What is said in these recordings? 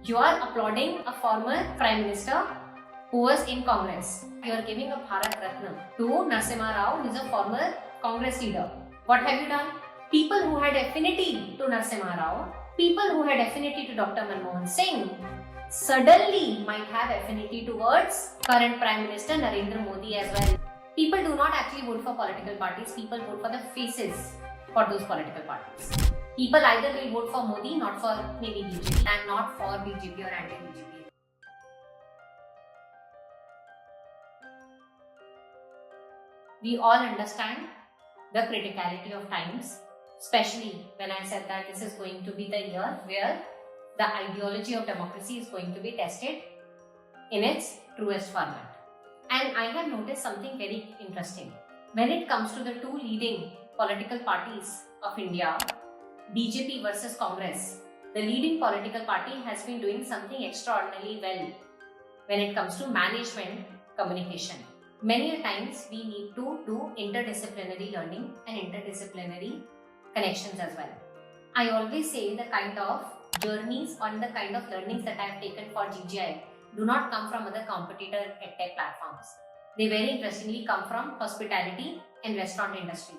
You are applauding a former Prime Minister who was in Congress. You are giving a Bharat Ratna to Narasimha Rao, who is a former Congress leader. What have you done? People who had affinity to Narasimha Rao, people who had affinity to Dr. Manmohan Singh, suddenly might have affinity towards current Prime Minister Narendra Modi as well. People do not actually vote for political parties, people vote for the faces for those political parties. People either will vote for Modi, not for maybe BJP, and not for BJP or anti-BJP. We all understand the criticality of times, especially when I said that this is going to be the year where the ideology of democracy is going to be tested in its truest format. And I have noticed something very interesting. When it comes to the two leading political parties of India, BJP versus Congress, the leading political party has been doing something extraordinarily well when it comes to management communication. Many times we need to do interdisciplinary learning and interdisciplinary connections as well. I always say the kind of journeys or the kind of learnings that I have taken for GGI do not come from other competitor edtech platforms. They very interestingly come from hospitality and restaurant industry.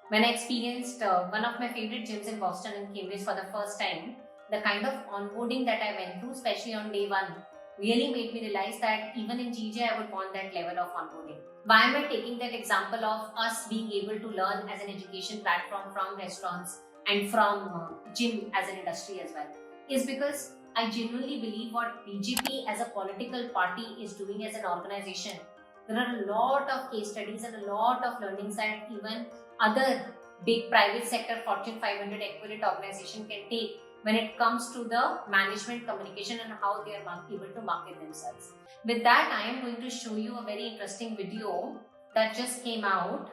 When I experienced one of my favorite gyms in Boston and Cambridge for the first time, the kind of onboarding that I went through, especially on day one, really made me realize that even in GGI I would want that level of onboarding. Why am I taking that example of us being able to learn as an education platform from restaurants and from gym as an industry as well? Is because I genuinely believe what BJP as a political party is doing as an organization. There are a lot of case studies and a lot of learnings that even other big private sector Fortune 500 equivalent organization can take when it comes to the management communication and how they are able to market themselves. With that, I am going to show you a very interesting video that just came out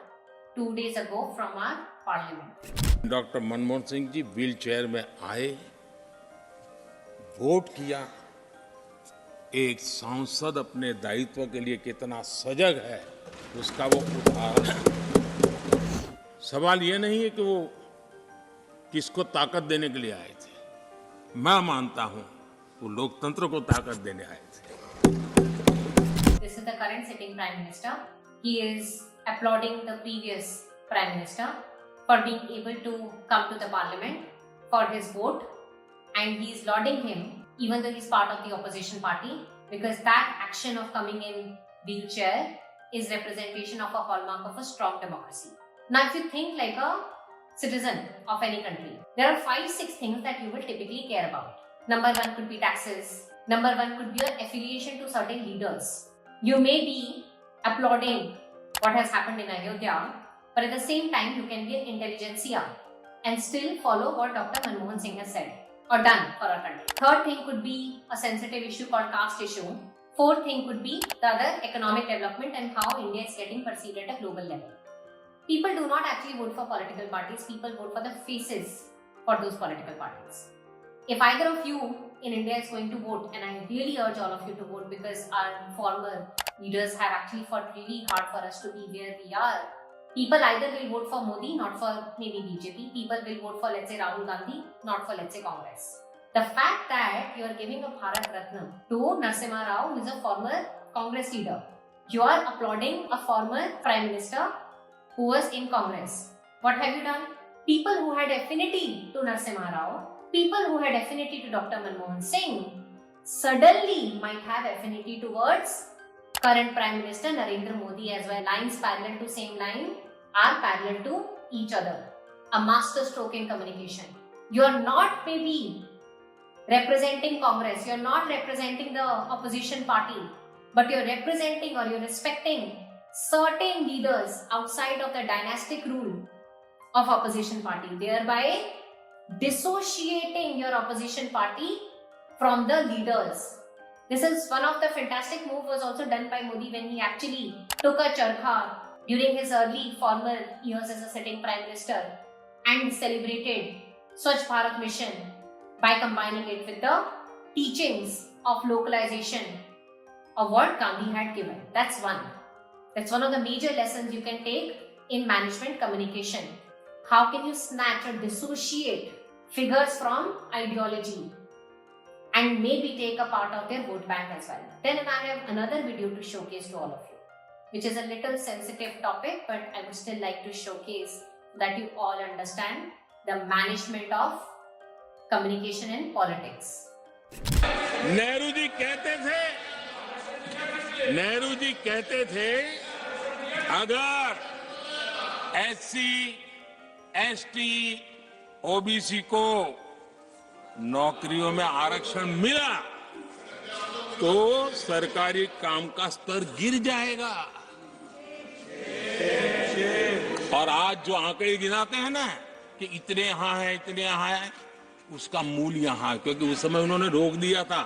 2 days ago from our Parliament. Doctor Manmohan Singh ji wheelchair में आए, vote किया। एक सांसद अपने दायित्व के लिए कितना सजग है उसका वो उदाहरण है। सवाल ये नहीं है कि वो किसको ताकत देने के लिए आए थे। मैं मानता हूं वो लोकतंत्र को ताकत देने आए थे। This is the current sitting Prime Minister. He is applauding the previous Prime Minister for being able to come to the Parliament for his vote, and he is lauding him even though he is part of the opposition party, because that action of coming in wheelchair is representation of a hallmark of a strong democracy. Now, if you think like a citizen of any country, there are 5-6 things that you will typically care about. Number one could be taxes. Number one could be your affiliation to certain leaders. You may be applauding what has happened in Ayodhya, but at the same time you can be an intelligentsia and still follow what Dr. Manmohan Singh has said or done for our country. Third thing could be a sensitive issue called caste issue. Fourth thing could be the other economic development and how India is getting perceived at a global level. People do not actually vote for political parties, people vote for the faces for those political parties. If either of you in India is going to vote, and I really urge all of you to vote because our former leaders have actually fought really hard for us to be where we are. People either will vote for Modi, not for maybe BJP. People will vote for, let's say, Rahul Gandhi, not for, let's say, Congress. The fact that you are giving a Bharat Ratna to Narasimha Rao, who is a former Congress leader. You are applauding a former Prime Minister who was in Congress. What have you done? People who had affinity to Narasimha Rao, people who had affinity to Dr. Manmohan Singh, suddenly might have affinity towards current Prime Minister Narendra Modi as well. Lines parallel to same line are parallel to each other. A master stroke in communication. You are not maybe representing Congress, you are not representing the opposition party, but you are representing or you are respecting certain leaders outside of the dynastic rule of opposition party, thereby dissociating your opposition party from the leaders. This is one of the fantastic move was also done by Modi when he actually took a charkha during his early former years as a sitting Prime Minister and celebrated Swachh Bharat Mission by combining it with the teachings of localization of what Gandhi had given. That's one. That's one of the major lessons you can take in management communication. How can you snatch or dissociate figures from ideology and maybe take a part of their vote bank as well. Then I have another video to showcase to all of you, which is a little sensitive topic, but I would still like to showcase that you all understand the management of communication in politics. Nehru ji कहते थे अगर SC, ST, OBC को नौकरियों में आरक्षण मिला तो सरकारी काम का स्तर गिर जाएगा। और आज जो आंकड़े गिनाते हैं ना कि इतने यहां है, इतने यहां है, उसका मूल यहां है, क्योंकि उस समय उन्होंने रोक दिया था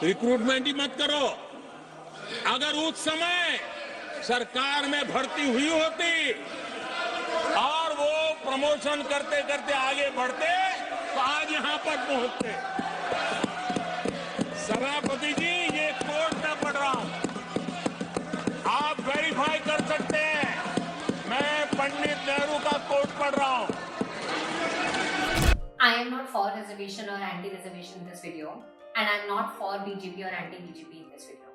रिक्रूटमेंट ही मत करो। अगर उस समय सरकार में भर्ती हुई होती और वो प्रमोशन करते करते आगे बढ़ते तो आज यहां पर पहुंचते। सभापति जी, ये कोर्ट में पढ़ रहा हूं, आप वेरीफाई कर सकते हैं, मैं पंडित नेहरू का कोर्ट पढ़ रहा हूं। I am not for reservation or anti-reservation in this video, and I am not for BJP or anti-BJP in this video,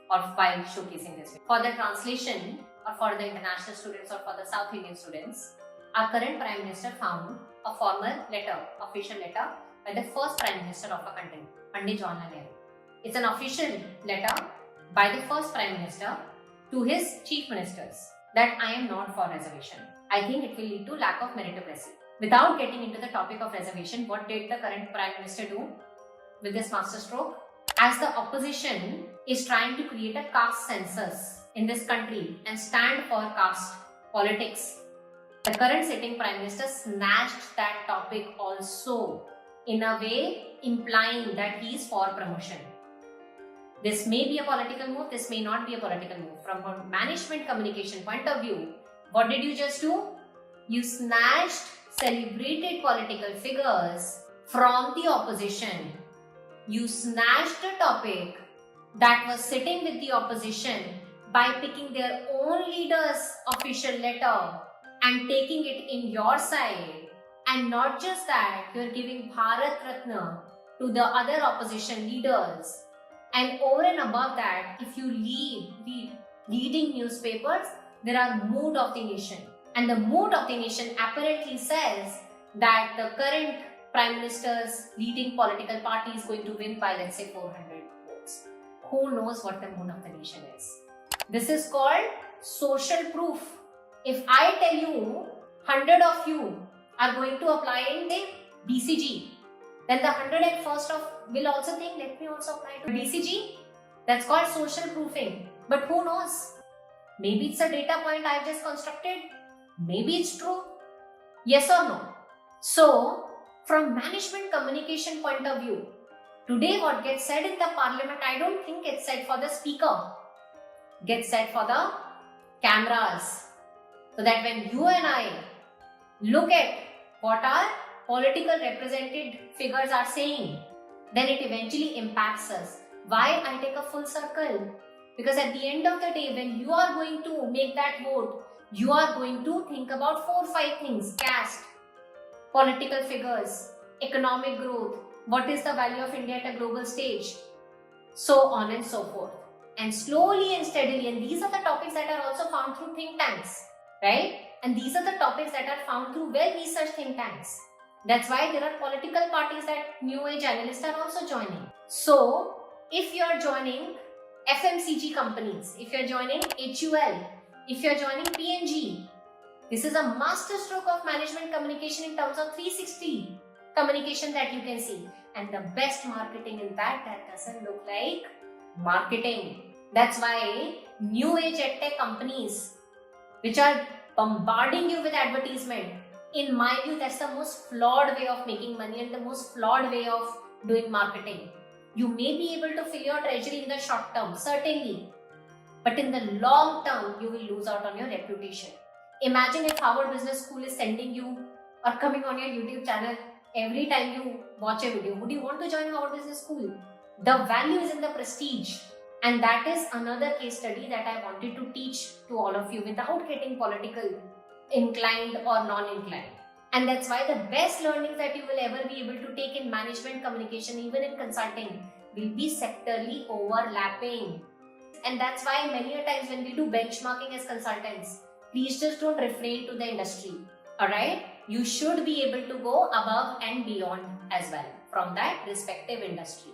or while showcasing this video. For the translation, or for the international students, or for the South Indian students, our current Prime Minister found a formal letter, official letter, by the first Prime Minister of our country, Pandit Jawaharlal Nehru. It's an official letter by the first Prime Minister to his chief ministers that I am not for reservation. I think it will lead to lack of meritocracy. Without getting into the topic of reservation, what did the current Prime Minister do with this masterstroke? As the opposition is trying to create a caste census in this country and stand for caste politics, the current sitting Prime Minister snatched that topic also, in a way implying that he is for promotion. This may be a political move, this may not be a political move. From a management communication point of view, what did you just do? You snatched celebrated political figures from the opposition. You snatched a topic that was sitting with the opposition by picking their own leader's official letter and taking it in your side. And not just that, you're giving Bharat Ratna to the other opposition leaders. And over and above that, if you read leading newspapers, there are mood of the nation. And the mood of the nation apparently says that the current Prime Minister's leading political party is going to win by, let's say, 400 votes. Who knows what the mood of the nation is? This is called social proof. If I tell you 100 of you are going to apply in the BCG, then the 101st will also think, let me also apply to BCG. That's called social proofing. But who knows? Maybe it's a data point I've just constructed. Maybe it's true. Yes or no? So, from management communication point of view, today what gets said in the parliament, I don't think it's said for the speaker. Gets said for the cameras. So that when you and I look at what our political represented figures are saying, then it eventually impacts us. Why I take a full circle? Because at the end of the day, when you are going to make that vote, you are going to think about 4 or 5 things: caste, political figures, economic growth, what is the value of India at a global stage, so on and so forth. And slowly and steadily, and these are the topics that are also found through think tanks, right? And these are the topics that are found through well-researched think tanks. That's why there are political parties that new age analysts are also joining. So, if you are joining FMCG companies, if you are joining HUL, if you are joining PNG, this is a master stroke of management communication in terms of 360 communication that you can see. And the best marketing in that doesn't look like marketing. That's why new age edtech companies, which are bombarding you with advertisement, in my view, that's the most flawed way of making money and the most flawed way of doing marketing. You may be able to fill your treasury in the short term, certainly. But in the long term, you will lose out on your reputation. Imagine if Harvard Business School is sending you or coming on your YouTube channel every time you watch a video. Would you want to join Harvard Business School? The value is in the prestige. And that is another case study that I wanted to teach to all of you without getting political inclined or non-inclined. And that's why the best learnings that you will ever be able to take in management, communication, even in consulting, will be sectorally overlapping. And that's why many a times when we do benchmarking as consultants, please just don't refrain to the industry. Alright? You should be able to go above and beyond as well from that respective industry.